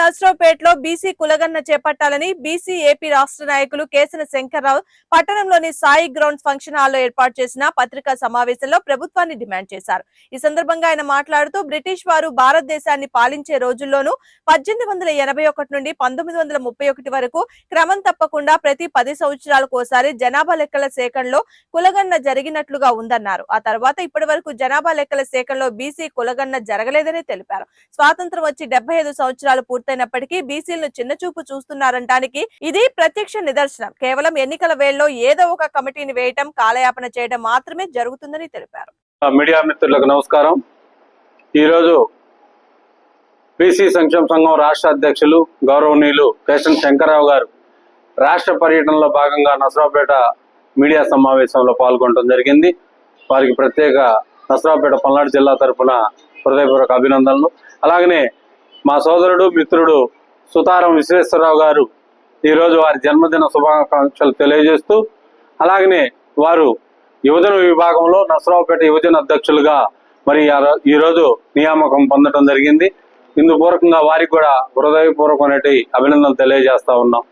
నర్సరావుపేటలో BC కులగన్న చేపట్టాలని BC AP రాష్ట్ర నాయకులు కేసన శంకర్రావు పట్టణంలోని సాయి గ్రౌండ్ ఫంక్షన్ హాల్లో ఏర్పాటు చేసిన పత్రికా సమావేశంలో ప్రభుత్వాన్ని డిమాండ్ చేశారు. ఈ సందర్భంగా ఆయన మాట్లాడుతూ బ్రిటిష్ వారు భారతదేశాన్ని పాలించే రోజుల్లోనూ 1881 నుండి 1931 వరకు క్రమం తప్పకుండా ప్రతి 10 సంవత్సరాలకోసారి జనాభా లెక్కల సేకరణలో కులగన్న జరిగినట్లుగా ఉందన్నారు. ఆ తర్వాత ఇప్పటి వరకు జనాభా లెక్కల సేకరణలో బీసీ కులగన్న జరగలేదని తెలిపారు. స్వాతంత్రం వచ్చి 75 సంవత్సరాలు పూర్తయినప్పటికీ బీసీలను చిన్నచూపు చూస్తున్నారంటానికి ఇది ప్రత్యక్ష నిదర్శనం. కేవలం ఎన్నికల వేళలో ఏదో ఒక కమిటీని వేయటం, కాలయాపన చేయడం మాత్రమే జరుగుతుందని తెలిపారు. మీడియా మిత్రులకు నమస్కారం. ఈరోజు బీసీ సంక్షేమ సంఘం రాష్ట్ర అధ్యక్షులు గౌరవనీయులు కేసన శంకర్రావు గారు రాష్ట్ర పర్యటనలో భాగంగా నర్సరావుపేట మీడియా సమావేశంలో పాల్గొనడం జరిగింది. వారికి ప్రత్యేక నర్సరావుపేట పల్నాడు జిల్లా తరఫున హృదయపూర్వక అభినందనలు. అలాగనే మా సోదరుడు మిత్రుడు సుతారం విశ్వేశ్వరరావు గారు ఈరోజు వారి జన్మదిన శుభాకాంక్షలు తెలియజేస్తూ, అలాగనే వారు యువజన విభాగంలో నర్సరావుపేట యువజన అధ్యక్షులుగా మరి ఈరోజు నియామకం పొందడం జరిగింది. ఇందుపూర్వకంగా వారికి కూడా హృదయపూర్వకమైన అభినందనలు తెలియజేస్తా ఉన్నాం.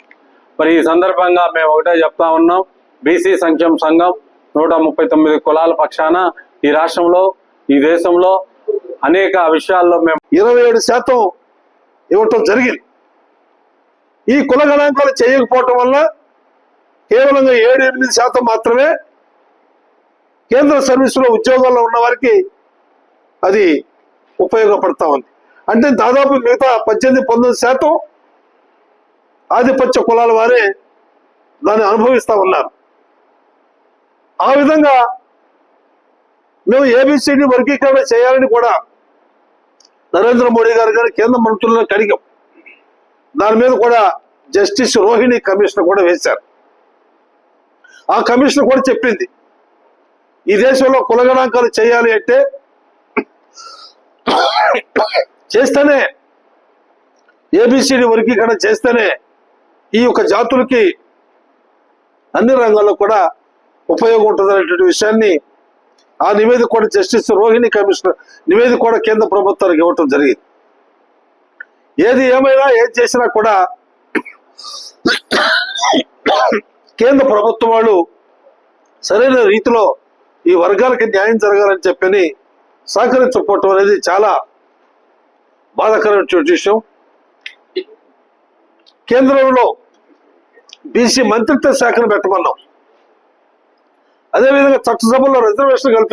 మరి ఈ సందర్భంగా మేము ఒకటే చెప్తా ఉన్నాం, బీసీ సంక్షేమ సంఘం 139 కులాల పక్షాన ఈ రాష్ట్రంలో, ఈ దేశంలో అనేక విషయాల్లో మేము 27% ఇవ్వటం జరిగింది. ఈ కుల గణాంకాలు చేయకపోవటం వల్ల కేవలంగా 7-8% మాత్రమే కేంద్ర సర్వీసులో ఉద్యోగాల్లో ఉన్న వారికి అది ఉపయోగపడతా ఉంది. అంటే దాదాపు మిగతా 18-19% ఆధిపత్య కులాల వారే దాన్ని అనుభవిస్తూ ఉన్నారు. ఆ విధంగా మేము ఏబిసిడి వర్గీకరణ చేయాలని కూడా నరేంద్ర మోడీ గారు కేంద్ర మంత్రులను కడిగాం. దాని మీద కూడా జస్టిస్ రోహిణి కమిషన్ కూడా వేశారు. ఆ కమిషన్ కూడా చెప్పింది, ఈ దేశంలో కుల గణాంకాలు చేయాలి అంటే చేస్తేనే, ఏబిసిడి వర్గీకరణ చేస్తేనే ఈ యొక్క జాతులకి అన్ని రంగాల్లో కూడా ఉపయోగం ఉంటుంది అనేటువంటి విషయాన్ని ఆ నివేదిక కూడా జస్టిస్ రోహిణి కమిషన్ నివేదిక కూడా కేంద్ర ప్రభుత్వానికి ఇవ్వటం జరిగింది. ఏది ఏమైనా ఏం చేసినా కూడా కేంద్ర ప్రభుత్వం వాళ్ళు సరైన రీతిలో ఈ వర్గాలకి న్యాయం జరగాలని చెప్పని సహకరించకపోవటం అనేది చాలా బాధాకరమైన విషయం. కేంద్రంలో బీసీ మంత్రిత్వ శాఖను పెట్టమన్నాం. అదేవిధంగా చట్టసభలో రిజర్వేషన్ కల్పించాం.